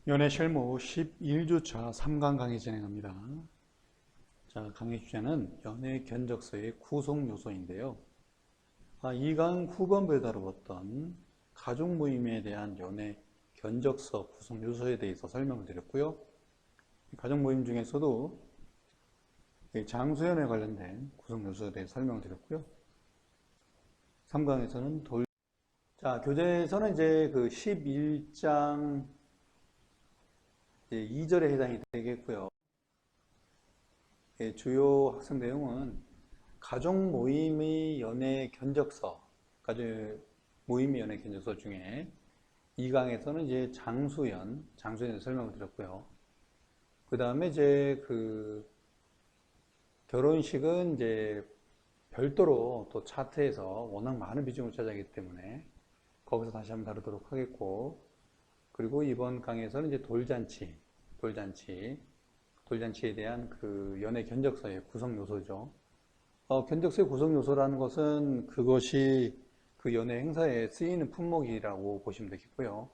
연애실무 11주차 3강 강의 진행합니다. 자, 강의 주제는 연애 견적서의 구성 요소인데요. 2강 후반부에 다루었던 가족 모임에 대한 연애 견적서 구성 요소에 대해서 설명을 드렸고요. 가족 모임 중에서도 장수연에 관련된 구성 요소에 대해 설명을 드렸고요. 3강에서는 교재에서는 이제 그 11장 2절에 해당이 되겠고요. 주요 학습 내용은 가족 모임의 연애 견적서, 가족 모임의 연애 견적서 중에 2강에서는 이제 장수연에 설명을 드렸고요. 그 다음에 이제 그 결혼식은 이제 별도로 또 차트에서 워낙 많은 비중을 차지하기 때문에 거기서 다시 한번 다루도록 하겠고, 그리고 이번 강의에서는 이제 돌잔치에 대한 그 연애 견적서의 구성 요소죠. 견적서의 구성 요소라는 것은 그것이 그 연애 행사에 쓰이는 품목이라고 보시면 되겠고요.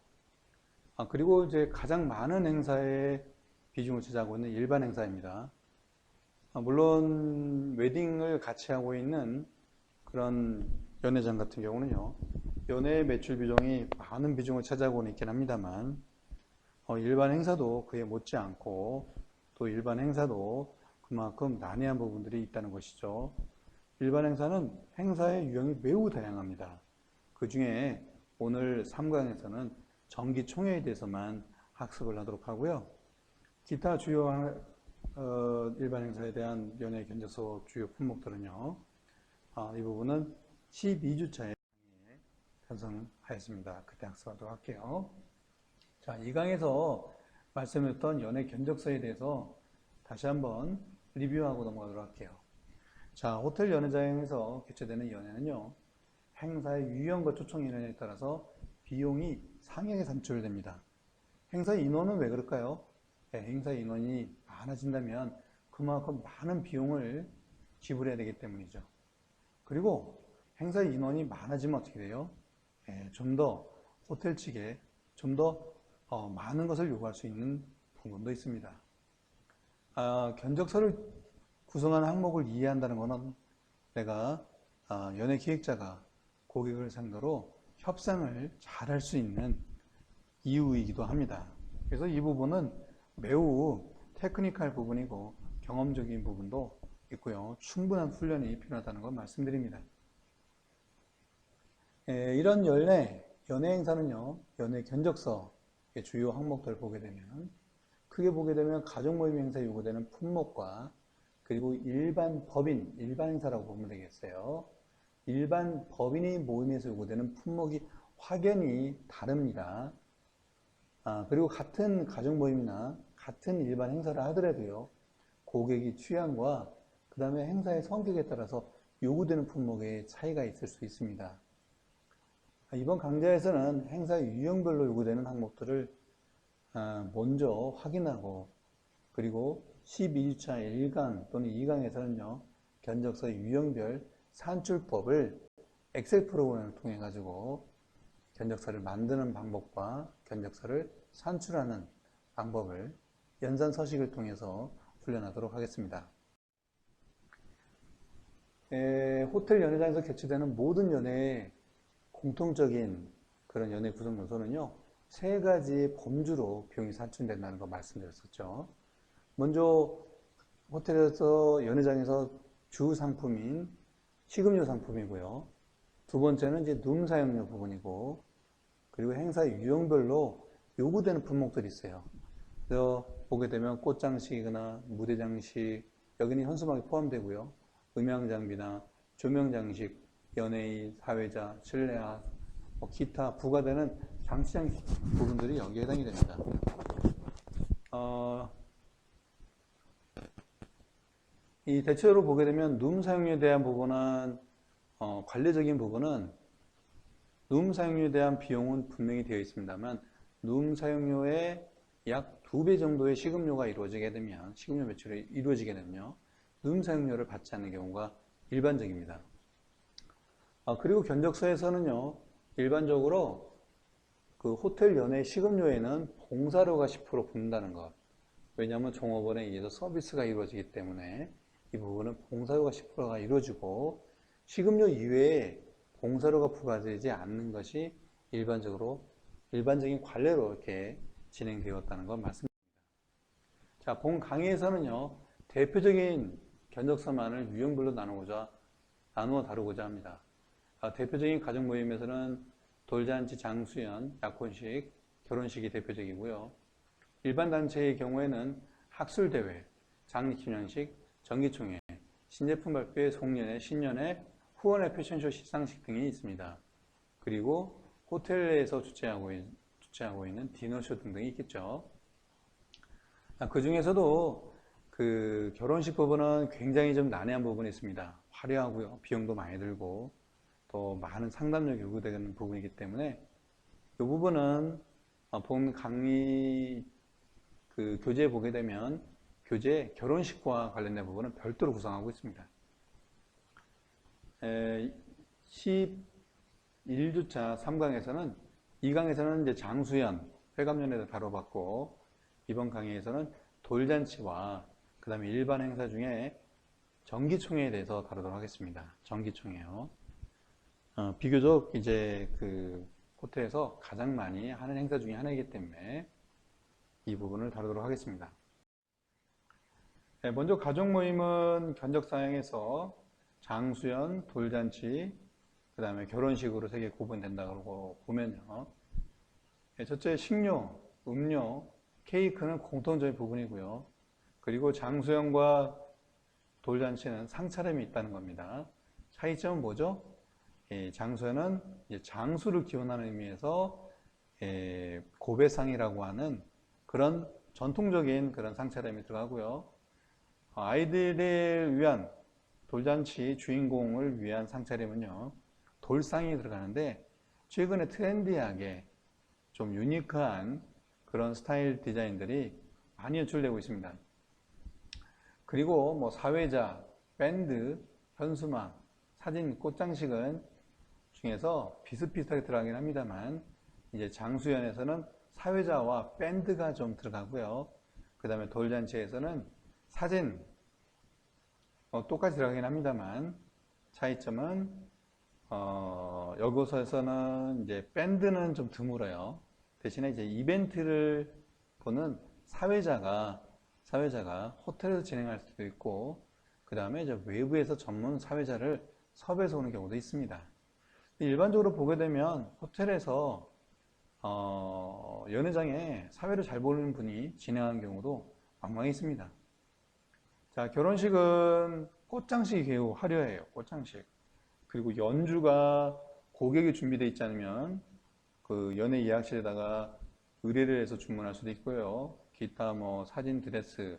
그리고 이제 가장 많은 행사에 비중을 차지하고 있는 일반 행사입니다. 물론 웨딩을 같이 하고 있는 그런 연회장 같은 경우는요, 연애 매출 비중이 많은 비중을 차지하고는 있긴 합니다만, 일반 행사도 그에 못지않고 또 일반 행사도 그만큼 난해한 부분들이 있다는 것이죠. 일반 행사는 행사의 유형이 매우 다양합니다. 그 중에 오늘 3강에서는 정기총회에 대해서만 학습을 하도록 하고요. 기타 주요 일반 행사에 대한 연예 견적서 주요 품목들은요, 이 부분은 12주차에 편성하였습니다. 그때 학습하도록 할게요. 자, 이 강에서 말씀했던 연애 견적서에 대해서 다시 한번 리뷰하고 넘어가도록 할게요. 자, 호텔 연회장에서 개최되는 연회는요, 행사의 유형과 초청 인원에 따라서 비용이 상향에 산출됩니다. 행사 인원은 왜 그럴까요? 행사 인원이 많아진다면 그만큼 많은 비용을 지불해야 되기 때문이죠. 그리고 행사 인원이 많아지면 어떻게 돼요? 좀 더 호텔 측에 좀 더 많은 것을 요구할 수 있는 부분도 있습니다. 견적서를 구성하는 항목을 이해한다는 것은 내가 연예 기획자가 고객을 상대로 협상을 잘 할 수 있는 이유이기도 합니다. 그래서 이 부분은 매우 테크니컬 부분이고 경험적인 부분도 있고요. 충분한 훈련이 필요하다는 걸 말씀드립니다. 이런 연애 행사는요, 연애 견적서 주요 항목들을 보게 되면, 크게 보게 되면 가족 모임 행사에 요구되는 품목과 그리고 일반 행사라고 보면 되겠어요. 일반 법인이 모임에서 요구되는 품목이 확연히 다릅니다. 그리고 같은 가족 모임이나 같은 일반 행사를 하더라도요, 고객의 취향과 그 다음에 행사의 성격에 따라서 요구되는 품목의 차이가 있을 수 있습니다. 이번 강좌에서는 행사 유형별로 요구되는 항목들을 먼저 확인하고, 그리고 12주차 1강 또는 2강에서는요, 견적서 유형별 산출법을 엑셀 프로그램을 통해 가지고 견적서를 만드는 방법과 견적서를 산출하는 방법을 연산 서식을 통해서 훈련하도록 하겠습니다. 호텔 연회장에서 개최되는 모든 연회의 공통적인 그런 연회 구성 요소는요, 3가지 범주로 비용이 산출된다는 거 말씀드렸었죠. 먼저 호텔에서 연회장에서 주 상품인 식음료 상품이고요. 두 번째는 이제 룸 사용료 부분이고, 그리고 행사 유형별로 요구되는 품목들이 있어요. 그래서 보게 되면 꽃장식이거나 무대장식, 여기는 현수막이 포함되고요. 음향장비나 조명장식, 연예인, 사회자, 실내화, 기타 부과되는 장치장 부분들이 여기에 해당이 됩니다. 이 대체로 보게 되면 룸 사용료에 대한 부분은 관리적인 부분은 룸 사용료에 대한 비용은 분명히 되어 있습니다만, 룸 사용료의 약 2배 정도의 식음료가 이루어지게 되면, 식음료 매출이 이루어지게 되면요, 룸 사용료를 받지 않는 경우가 일반적입니다. 그리고 견적서에서는요, 일반적으로 그 그 호텔 연회 시급료에는 봉사료가 10% 붙는다는 것. 왜냐하면 종업원에 의해서 서비스가 이루어지기 때문에 이 부분은 봉사료가 10%가 이루어지고 시급료 이외에 봉사료가 부과되지 않는 것이 일반적인 관례로 이렇게 진행되었다는 건 맞습니다. 자, 본 강의에서는요, 대표적인 견적서만을 유형별로 나누어 다루고자 합니다. 대표적인 가족 모임에서는 돌잔치, 장수연, 약혼식, 결혼식이 대표적이고요. 일반 단체의 경우에는 학술대회, 장기기념식, 정기총회, 신제품 발표회, 송년회, 신년회, 후원회, 패션쇼, 시상식 등이 있습니다. 그리고 호텔에서 주최하고 있는 디너쇼 등등이 있겠죠. 그 중에서도 그 결혼식 부분은 굉장히 좀 난해한 부분이 있습니다. 화려하고요. 비용도 많이 들고 또 많은 상담력이 요구되는 부분이기 때문에 이 부분은 본 강의 그 교재에 보게 되면 교재 결혼식과 관련된 부분은 별도로 구성하고 있습니다. 11주차 3강에서는 2강에서는 이제 장수연, 회감연회도 다뤄봤고 이번 강의에서는 돌잔치와 그 다음에 일반 행사 중에 정기총회에 대해서 다루도록 하겠습니다. 정기총회요. 비교적 이제 그 호텔에서 가장 많이 하는 행사 중에 하나이기 때문에 이 부분을 다루도록 하겠습니다. 먼저 가족 모임은 견적사항에서 장수연, 돌잔치, 그 다음에 결혼식으로 세 개 구분된다고 보면요. 첫째 식료, 음료, 케이크는 공통적인 부분이고요. 그리고 장수연과 돌잔치는 상차림이 있다는 겁니다. 차이점은 뭐죠? 장수연은 장수를 기원하는 의미에서 고배상이라고 하는 그런 전통적인 그런 상차림이 들어가고요. 아이들을 위한 돌잔치 주인공을 위한 상차림은요, 돌상이 들어가는데 최근에 트렌디하게 좀 유니크한 그런 스타일 디자인들이 많이 연출되고 있습니다. 그리고 뭐 사회자, 밴드, 현수막, 사진, 꽃장식은 중에서 비슷비슷하게 들어가긴 합니다만 이제 장수연에서는 사회자와 밴드가 좀 들어가고요. 그 다음에 돌잔치에서는 사진 똑같이 들어가긴 합니다만 차이점은 여기서는 이제 밴드는 좀 드물어요. 대신에 이제 이벤트를 보는 사회자가 호텔에서 진행할 수도 있고 그 다음에 이제 외부에서 전문 사회자를 섭외해서 오는 경우도 있습니다. 일반적으로 보게 되면 호텔에서 연회장에 사회를 잘 보는 분이 진행하는 경우도 왕왕 있습니다. 자, 결혼식은 꽃장식이 매우 화려해요. 꽃장식. 그리고 연주가 고객이 준비되어 있지 않으면 그 연회 예약실에다가 의뢰를 해서 주문할 수도 있고요. 기타 뭐 사진, 드레스,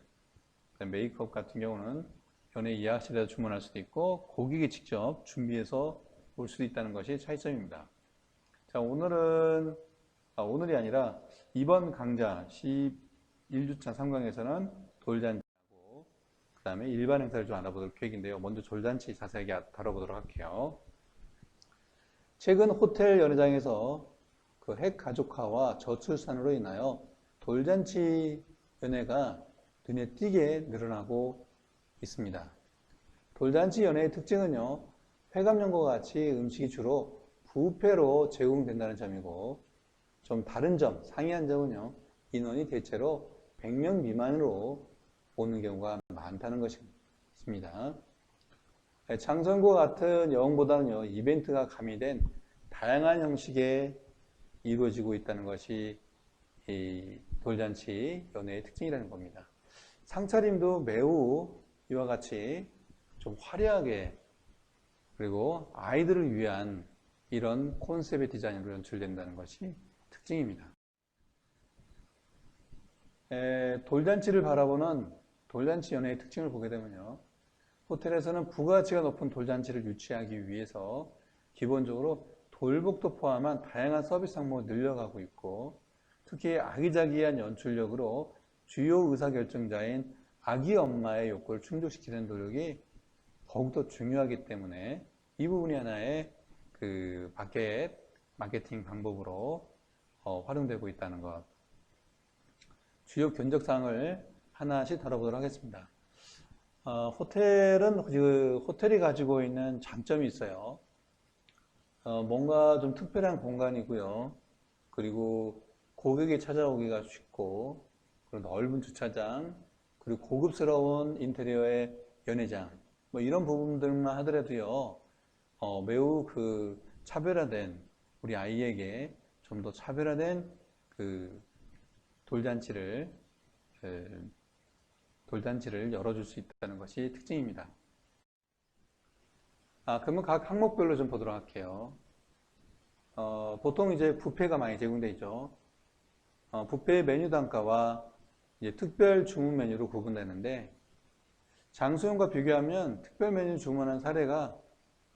메이크업 같은 경우는 연회 예약실에서 주문할 수도 있고 고객이 직접 준비해서 올 수도 있다는 것이 차이점입니다. 자, 오늘이 아니라 이번 강좌 11주차 3강에서는 돌잔치하고 그 다음에 일반 행사를 좀 알아보도록 계획인데요. 먼저 돌잔치 자세하게 다뤄보도록 할게요. 최근 호텔 연회장에서 그 핵가족화와 저출산으로 인하여 돌잔치 연회가 눈에 띄게 늘어나고 있습니다. 돌잔치 연회의 특징은요, 회감연과 같이 음식이 주로 뷔페로 제공된다는 점이고, 좀 다른 점, 상이한 점은요, 인원이 대체로 100명 미만으로 오는 경우가 많다는 것입니다. 장선과 같은 여행보다는요, 이벤트가 가미된 다양한 형식의 이루어지고 있다는 것이 이 돌잔치 연회의 특징이라는 겁니다. 상차림도 매우 이와 같이 좀 화려하게 그리고 아이들을 위한 이런 콘셉트의 디자인으로 연출된다는 것이 특징입니다. 돌잔치를 바라보는 돌잔치 연회의 특징을 보게 되면요. 호텔에서는 부가가치가 높은 돌잔치를 유치하기 위해서 기본적으로 돌복도 포함한 다양한 서비스 항목을 늘려가고 있고 특히 아기자기한 연출력으로 주요 의사결정자인 아기 엄마의 욕구를 충족시키는 노력이 더욱더 중요하기 때문에 이 부분이 하나의 그 마케팅 방법으로 활용되고 있다는 것. 주요 견적사항을 하나씩 다뤄보도록 하겠습니다. 호텔은 호텔이 가지고 있는 장점이 있어요. 뭔가 좀 특별한 공간이고요. 그리고 고객이 찾아오기가 쉽고, 그리고 넓은 주차장, 그리고 고급스러운 인테리어의 연회장, 뭐 이런 부분들만 하더라도요, 매우 차별화된, 우리 아이에게 좀 더 차별화된 돌잔치를 열어줄 수 있다는 것이 특징입니다. 그러면 각 항목별로 좀 보도록 할게요. 보통 이제 뷔페가 많이 제공되어 있죠. 뷔페의 메뉴 단가와 이제 특별 주문 메뉴로 구분되는데, 장수용과 비교하면 특별 메뉴 주문한 사례가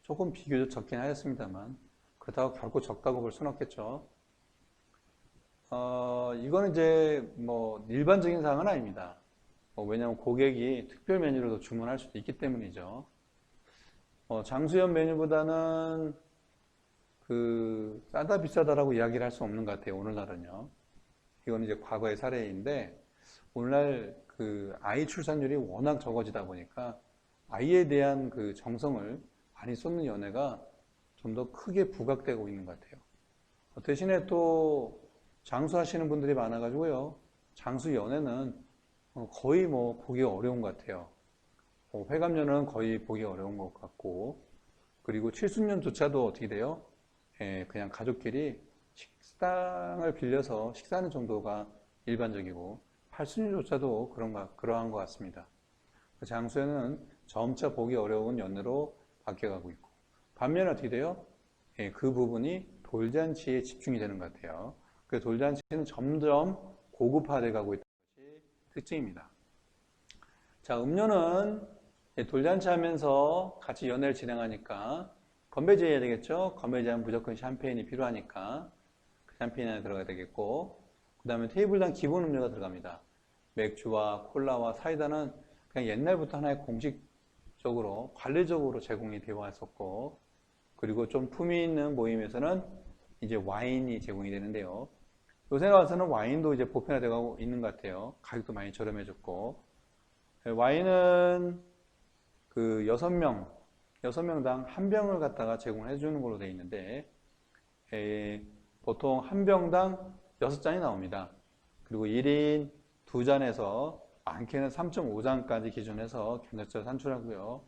조금 비교적 적긴 하였습니다만, 그렇다고 결코 적다고 볼 수는 없겠죠. 이거는 이제 뭐 일반적인 사항은 아닙니다. 왜냐하면 고객이 특별 메뉴로도 주문할 수도 있기 때문이죠. 장수연 메뉴보다는 싸다 비싸다라고 이야기를 할 수 없는 것 같아요. 오늘날은요. 이건 이제 과거의 사례인데, 오늘날 아이 출산율이 워낙 적어지다 보니까 아이에 대한 정성을 많이 쏟는 연애가 좀 더 크게 부각되고 있는 것 같아요. 대신에 또 장수하시는 분들이 많아가지고요. 장수 연애는 거의 뭐 보기 어려운 것 같아요. 회감년은 거의 보기 어려운 것 같고, 그리고 칠순년조차도 어떻게 돼요? 그냥 가족끼리 식당을 빌려서 식사하는 정도가 일반적이고, 팔순년조차도 그러한 것 같습니다. 장수에는 점차 보기 어려운 연애로 바뀌어가고 있고, 반면에 어떻게 돼요? 그 부분이 돌잔치에 집중이 되는 것 같아요. 그 돌잔치는 점점 고급화되어 가고 있다는 것이 특징입니다. 자, 음료는 돌잔치 하면서 같이 연애를 진행하니까 건배 제해야 되겠죠? 건배 제하면 무조건 샴페인이 필요하니까 샴페인 안에 들어가야 되겠고, 그 다음에 테이블당 기본 음료가 들어갑니다. 맥주와 콜라와 사이다는 그냥 옛날부터 하나의 공식적으로 관리적으로 제공이 되어 왔었고, 그리고 좀 품위 있는 모임에서는 이제 와인이 제공이 되는데요. 요새 와서는 와인도 이제 보편화되고 있는 것 같아요. 가격도 많이 저렴해졌고, 와인은 6명당 한 병을 갖다가 제공해 주는 걸로 되어 있는데, 보통 한 병당 6잔이 나옵니다. 그리고 1인 2잔에서 많게는 3.5잔까지 기준해서 견적자를 산출하고요.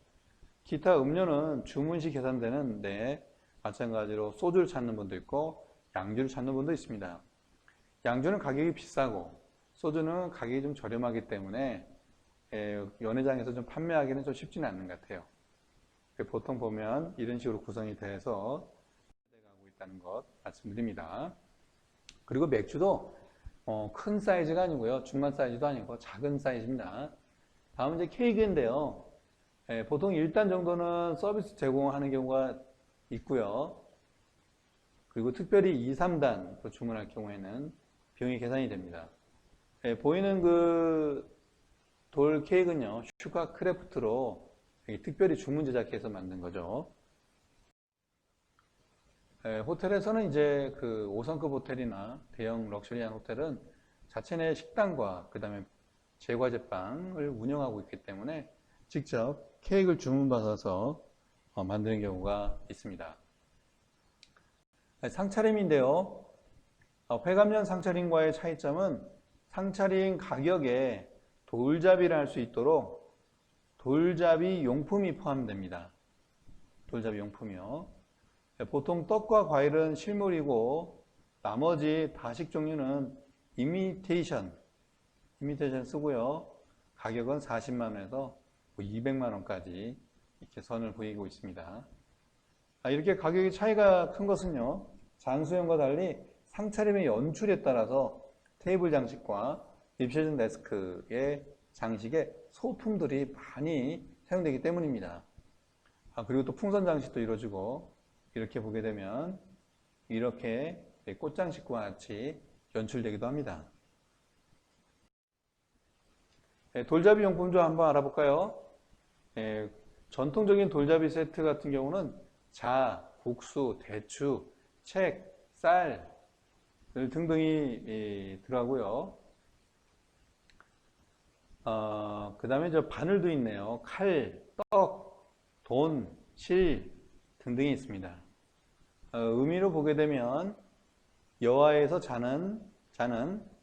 기타 음료는 주문 시 계산되는데, 마찬가지로 소주를 찾는 분도 있고 양주를 찾는 분도 있습니다. 양주는 가격이 비싸고 소주는 가격이 좀 저렴하기 때문에 연회장에서 좀 판매하기는 좀 쉽지는 않는 것 같아요. 보통 보면 이런 식으로 구성이 돼서 가고 있다는 것 말씀드립니다. 그리고 맥주도 큰 사이즈가 아니고요, 중간 사이즈도 아니고 작은 사이즈입니다. 다음은 이제 케이크인데요. 보통 1단 정도는 서비스 제공하는 경우가 있고요. 그리고 특별히 2, 3단 주문할 경우에는 비용이 계산이 됩니다. 보이는 돌 케이크는요, 슈가 크래프트로 특별히 주문 제작해서 만든 거죠. 호텔에서는 이제 5성급 호텔이나 대형 럭셔리한 호텔은 자체 내 식당과 그 다음에 제과제빵을 운영하고 있기 때문에 직접 케이크를 주문받아서 만드는 경우가 있습니다. 상차림인데요. 회감년 상차림과의 차이점은 상차림 가격에 돌잡이를 할 수 있도록 돌잡이 용품이 포함됩니다. 돌잡이 용품이요. 보통 떡과 과일은 실물이고 나머지 다식 종류는 이미테이션 쓰고요. 가격은 40만 원에서 200만 원까지 이렇게 선을 보이고 있습니다. 이렇게 가격의 차이가 큰 것은요, 장수형과 달리 상차림의 연출에 따라서 테이블 장식과 리셉션 데스크의 장식에 소품들이 많이 사용되기 때문입니다. 그리고 또 풍선 장식도 이루어지고, 이렇게 보게 되면 이렇게 꽃장식과 같이 연출되기도 합니다. 돌잡이 용품 좀 한번 알아볼까요? 전통적인 돌잡이 세트 같은 경우는 자, 국수, 대추, 책, 쌀, 등등이 들어가고요. 그 다음에 저 바늘도 있네요. 칼, 떡, 돈, 실 등등이 있습니다. 의미로 보게 되면 여호와에서 자는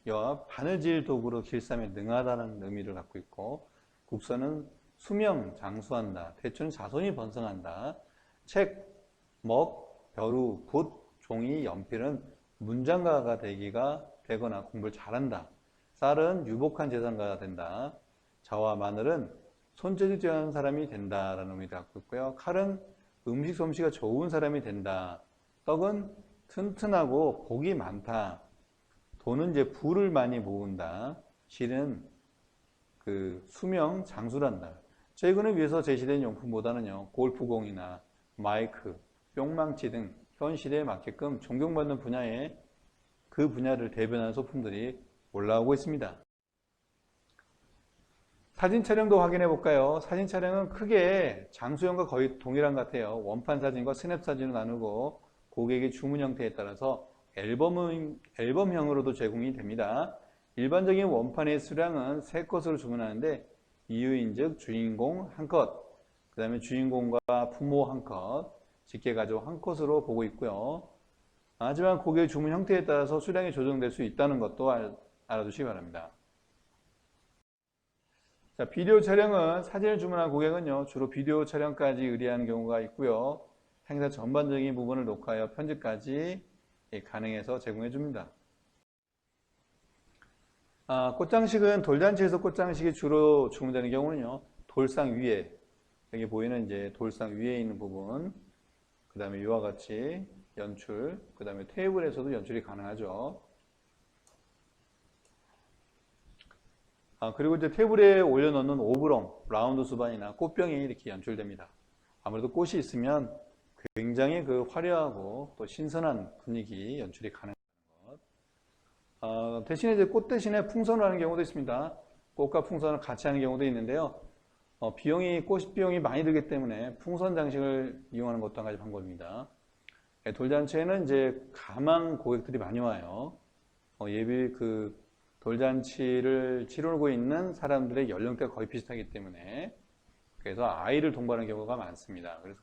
여호와 바늘질 도구로 길쌈에 능하다는 의미를 갖고 있고, 국서는 수명, 장수한다. 대추는 자손이 번성한다. 책, 먹, 벼루, 붓, 종이, 연필은 문장가가 되거나 공부를 잘한다. 쌀은 유복한 재산가가 된다. 자와 마늘은 손재주 뛰어난 사람이 된다라는 의미를 갖고 있고요. 칼은 음식 솜씨가 좋은 사람이 된다. 떡은 튼튼하고 복이 많다. 돈은 이제 부를 많이 모은다. 실은 그 수명, 장수란다. 최근에 위해서 제시된 용품보다는요, 골프공이나 마이크, 뿅망치 등 현 시대에 맞게끔 존경받는 분야에 그 분야를 대변하는 소품들이 올라오고 있습니다. 사진 촬영도 확인해 볼까요? 사진 촬영은 크게 장수형과 거의 동일한 것 같아요. 원판 사진과 스냅 사진을 나누고 고객의 주문 형태에 따라서 앨범형으로도 제공이 됩니다. 일반적인 원판의 수량은 3컷으로 주문하는데, 이유인즉 주인공 1컷, 그 다음에 주인공과 부모 1컷, 직계가족 1컷으로 보고 있고요. 하지만 고객의 주문 형태에 따라서 수량이 조정될 수 있다는 것도 알아두시기 바랍니다. 자, 비디오 촬영은 사진을 주문한 고객은요, 주로 비디오 촬영까지 의뢰하는 경우가 있고요. 행사 전반적인 부분을 녹화하여 편집까지 가능해서 제공해 줍니다. 꽃장식은 돌잔치에서 꽃장식이 주로 주문되는 경우는요, 돌상 위에, 여기 보이는 이제 돌상 위에 있는 부분, 그 다음에 이와 같이 연출, 그 다음에 테이블에서도 연출이 가능하죠. 그리고 이제 테이블에 올려놓는 오브롱, 라운드 수반이나 꽃병이 이렇게 연출됩니다. 아무래도 꽃이 있으면 굉장히 그 화려하고 또 신선한 분위기 연출이 가능한 것. 대신에 이제 꽃 대신에 풍선을 하는 경우도 있습니다. 꽃과 풍선을 같이 하는 경우도 있는데요. 꽃 비용이 많이 들기 때문에 풍선 장식을 이용하는 것도 한 가지 방법입니다. 돌잔치에는 이제 가망 고객들이 많이 와요. 예비 그 돌잔치를 치르고 있는 사람들의 연령대가 거의 비슷하기 때문에, 그래서 아이를 동반하는 경우가 많습니다. 그래서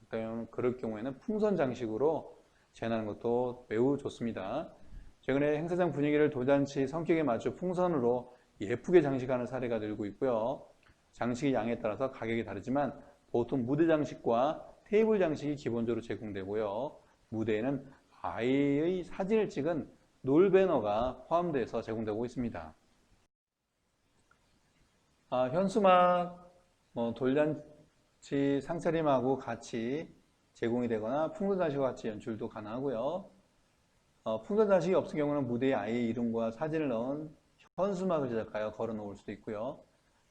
그럴 경우에는 풍선 장식으로 제안하는 것도 매우 좋습니다. 최근에 행사장 분위기를 돌잔치 성격에 맞춰 풍선으로 예쁘게 장식하는 사례가 늘고 있고요. 장식의 양에 따라서 가격이 다르지만 보통 무대 장식과 테이블 장식이 기본적으로 제공되고요. 무대에는 아이의 사진을 찍은 놀배너가 포함돼서 제공되고 있습니다. 현수막, 돌잔치 상차림하고 같이 제공이 되거나 풍선 장식과 같이 연출도 가능하고요. 풍선 장식이 없을 경우는 무대에 아이의 이름과 사진을 넣은 현수막을 제작하여 걸어 놓을 수도 있고요.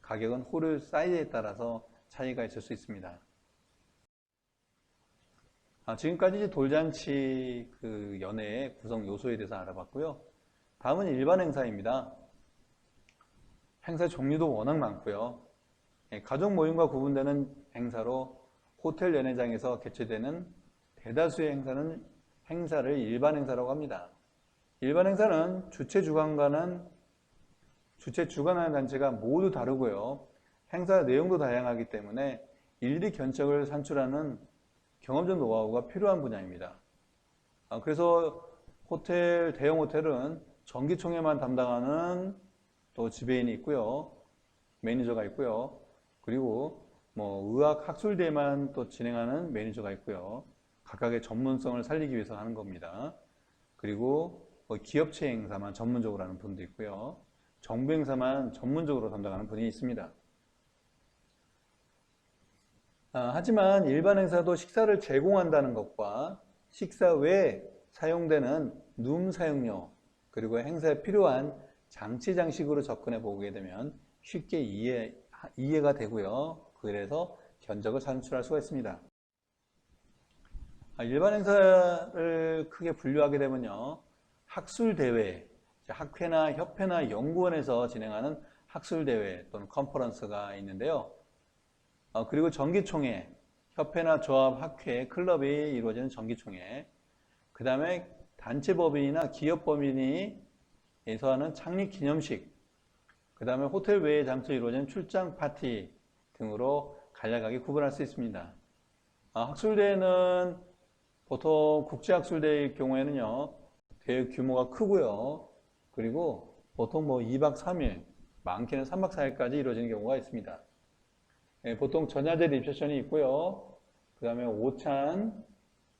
가격은 홀 사이즈에 따라서 차이가 있을 수 있습니다. 지금까지 이제 돌잔치 그 연회의 구성 요소에 대해서 알아봤고요. 다음은 일반 행사입니다. 행사 종류도 워낙 많고요. 가족 모임과 구분되는 행사로 호텔 연회장에서 개최되는 대다수의 행사를 일반 행사라고 합니다. 일반 행사는 주최 주관하는 단체가 모두 다르고요. 행사 내용도 다양하기 때문에 일리 견적을 산출하는 경험적 노하우가 필요한 분야입니다. 그래서 대형 호텔은 정기총회만 담당하는 또 지배인이 있고요. 매니저가 있고요. 그리고 의학 학술대회만 또 진행하는 매니저가 있고요. 각각의 전문성을 살리기 위해서 하는 겁니다. 그리고 기업체 행사만 전문적으로 하는 분도 있고요. 정부 행사만 전문적으로 담당하는 분이 있습니다. 하지만 일반 행사도 식사를 제공한다는 것과 식사 외에 사용되는 룸 사용료, 그리고 행사에 필요한 장치 장식으로 접근해 보게 되면 쉽게 이해가 되고요. 그래서 견적을 산출할 수가 있습니다. 일반 행사를 크게 분류하게 되면요, 학술대회, 학회나 협회나 연구원에서 진행하는 학술대회 또는 컨퍼런스가 있는데요. 그리고 정기총회, 협회나 조합, 학회, 클럽이 이루어지는 정기총회, 그 다음에 단체 법인이나 기업 법인에서 하는 창립 기념식, 그 다음에 호텔 외의 장소에 이루어지는 출장 파티 등으로 간략하게 구분할 수 있습니다. 학술대회는 보통 국제학술대회의 경우에는요, 대회 규모가 크고요. 그리고 보통 2박 3일, 많게는 3박 4일까지 이루어지는 경우가 있습니다. 보통 전야제 리셉션이 있고요. 그 다음에 오찬,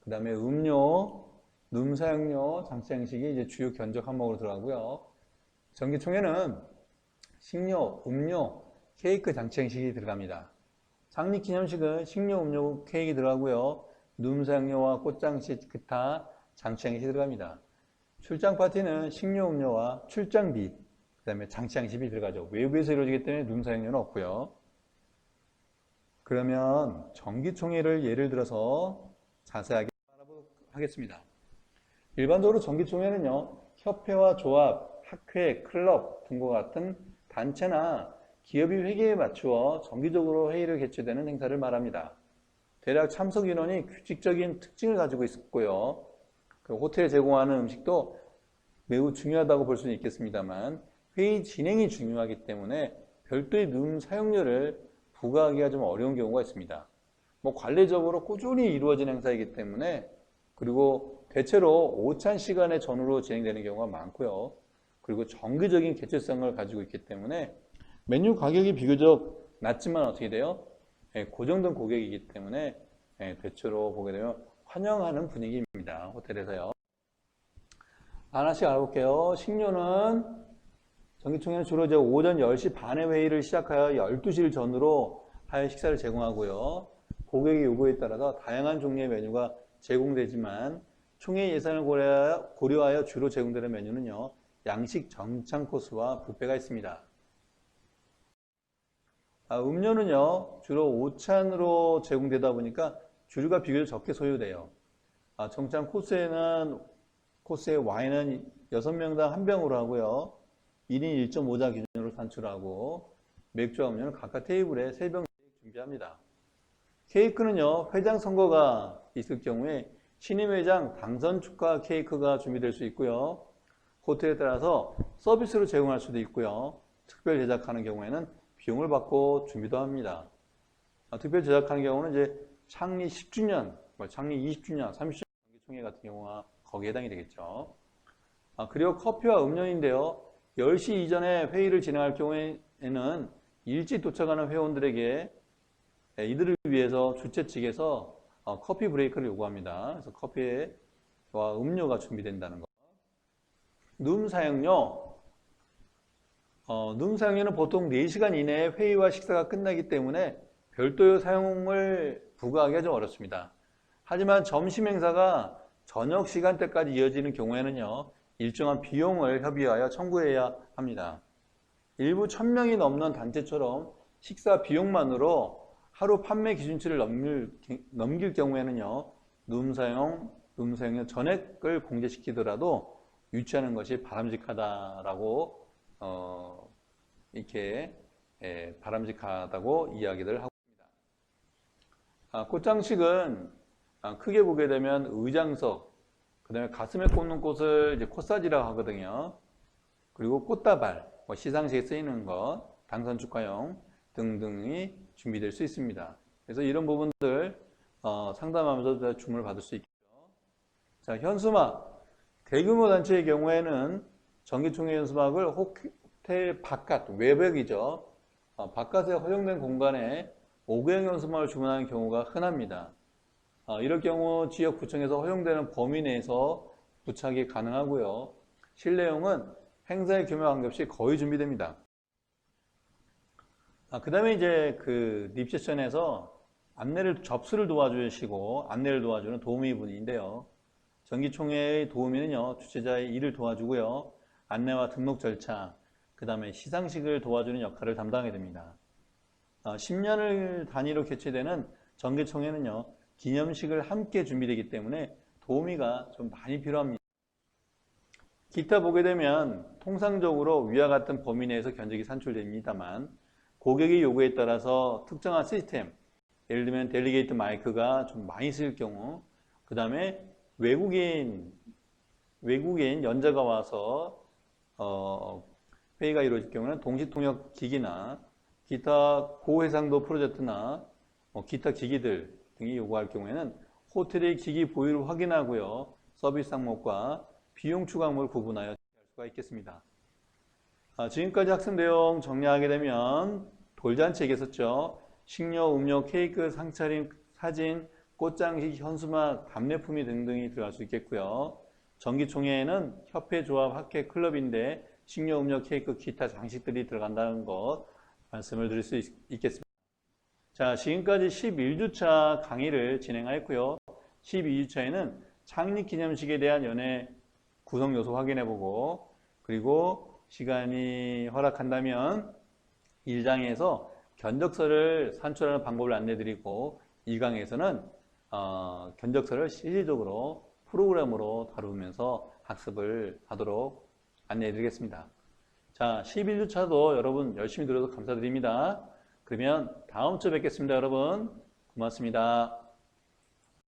그 다음에 음료, 룸사용료, 장치장식이 이제 주요 견적 항목으로 들어가고요. 정기총회는 식료, 음료, 케이크 장치장식이 들어갑니다. 창립기념식은 식료, 음료, 케이크 들어가고요. 룸사용료와 꽃장식, 기타 장치장식이 들어갑니다. 출장 파티는 식료, 음료와 출장비, 그 다음에 장치장식이 들어가죠. 외부에서 이루어지기 때문에 룸사용료는 없고요. 그러면 정기총회를 예를 들어서 자세하게 알아보도록 하겠습니다. 일반적으로 정기총회는요, 협회와 조합, 학회, 클럽 등과 같은 단체나 기업이 회계에 맞추어 정기적으로 회의를 개최되는 행사를 말합니다. 대략 참석 인원이 규칙적인 특징을 가지고 있고요. 호텔에 제공하는 음식도 매우 중요하다고 볼 수는 있겠습니다만 회의 진행이 중요하기 때문에 별도의 룸 사용료를 부과하기가 좀 어려운 경우가 있습니다. 관례적으로 꾸준히 이루어진 행사이기 때문에, 그리고 대체로 오찬 시간의 전후로 진행되는 경우가 많고요. 그리고 정기적인 개최성을 가지고 있기 때문에 메뉴 가격이 비교적 낮지만 어떻게 돼요? 고정된 고객이기 때문에 대체로 보게 되면 환영하는 분위기입니다. 호텔에서요. 하나씩 알아볼게요. 식료는 정기총회는 주로 이제 오전 10시 반에 회의를 시작하여 12시를 전후로 하여 식사를 제공하고요. 고객의 요구에 따라서 다양한 종류의 메뉴가 제공되지만 총회 예산을 고려하여 주로 제공되는 메뉴는요, 양식 정창 코스와 뷔페가 있습니다. 음료는요, 주로 오찬으로 제공되다 보니까 주류가 비교적 적게 소요돼요. 정창 코스의 와인은 6명당 1병으로 하고요. 1인 1.5잔 기준으로 산출하고, 맥주와 음료는 각각 테이블에 3병씩 준비합니다. 케이크는요, 회장 선거가 있을 경우에 신임 회장 당선 축하 케이크가 준비될 수 있고요. 호텔에 따라서 서비스로 제공할 수도 있고요. 특별 제작하는 경우에는 비용을 받고 준비도 합니다. 특별 제작하는 경우는 이제 창립 10주년, 창립 20주년, 30주년 정기총회 같은 경우가 거기에 해당이 되겠죠. 그리고 커피와 음료인데요. 10시 이전에 회의를 진행할 경우에는 일찍 도착하는 회원들에게 이들을 위해서 주최 측에서 커피 브레이크를 요구합니다. 그래서 커피와 음료가 준비된다는 거. 룸 사용료. 룸 사용료는 보통 4시간 이내에 회의와 식사가 끝나기 때문에 별도의 사용을 부과하기가 좀 어렵습니다. 하지만 점심 행사가 저녁 시간대까지 이어지는 경우에는요, 일정한 비용을 협의하여 청구해야 합니다. 일부 1000명이 넘는 단체처럼 식사 비용만으로 하루 판매 기준치를 넘길 경우에는요, 룸 사용료 전액을 공제시키더라도 유치하는 것이 바람직하다라고 이렇게 바람직하다고 이야기를 하고 있습니다. 꽃장식은 크게 보게 되면 의장석, 그 다음에 가슴에 꽂는 꽃을 이제 꽃사지라고 하거든요. 그리고 꽃다발, 시상식에 쓰이는 것, 당선 축하용 등등이 준비될 수 있습니다. 그래서 이런 부분들 상담하면서 주문을 받을 수 있겠죠. 자, 현수막. 대규모 단체의 경우에는 정기총회 현수막을 호텔 바깥, 외벽이죠. 바깥에 허용된 공간에 5구형 현수막을 주문하는 경우가 흔합니다. 이럴 경우 지역구청에서 허용되는 범위 내에서 부착이 가능하고요. 실내용은 행사의 규모와 관계없이 거의 준비됩니다. 그 다음에 이제 그 리셉션에서 접수를 도와주시고 안내를 도와주는 도우미분인데요. 정기총회의 도우미는요, 주최자의 일을 도와주고요. 안내와 등록 절차, 그 다음에 시상식을 도와주는 역할을 담당하게 됩니다. 10년을 단위로 개최되는 정기총회는요, 기념식을 함께 준비되기 때문에 도우미가 좀 많이 필요합니다. 기타 보게 되면 통상적으로 위와 같은 범위 내에서 견적이 산출됩니다만 고객의 요구에 따라서 특정한 시스템, 예를 들면 델리게이트 마이크가 좀 많이 쓰일 경우, 그 다음에 외국인 외국인 연자가 와서 회의가 이루어질 경우는 동시통역 기기나 기타 고해상도 프로젝트나 기타 기기들 등이 요구할 경우에는 호텔의 기기 보유를 확인하고요. 서비스 항목과 비용 추가항목을 구분하여 할 수가 있겠습니다. 지금까지 학습 내용 정리하게 되면 돌잔치 얘기했었죠. 식료, 음료, 케이크, 상차림, 사진, 꽃장식, 현수막, 답례품이 등등이 들어갈 수 있겠고요. 정기총회에는 협회, 조합, 학회, 클럽인데 식료, 음료, 케이크, 기타 장식들이 들어간다는 것 말씀을 드릴 수 있겠습니다. 자, 지금까지 11주차 강의를 진행하였고요. 12주차에는 창립기념식에 대한 연회 구성 요소 확인해보고, 그리고 시간이 허락한다면 1장에서 견적서를 산출하는 방법을 안내드리고 2강에서는 견적서를 실질적으로 프로그램으로 다루면서 학습을 하도록 안내해드리겠습니다. 자, 11주차도 여러분 열심히 들어서 감사드립니다. 그러면 다음 주에 뵙겠습니다, 여러분. 고맙습니다.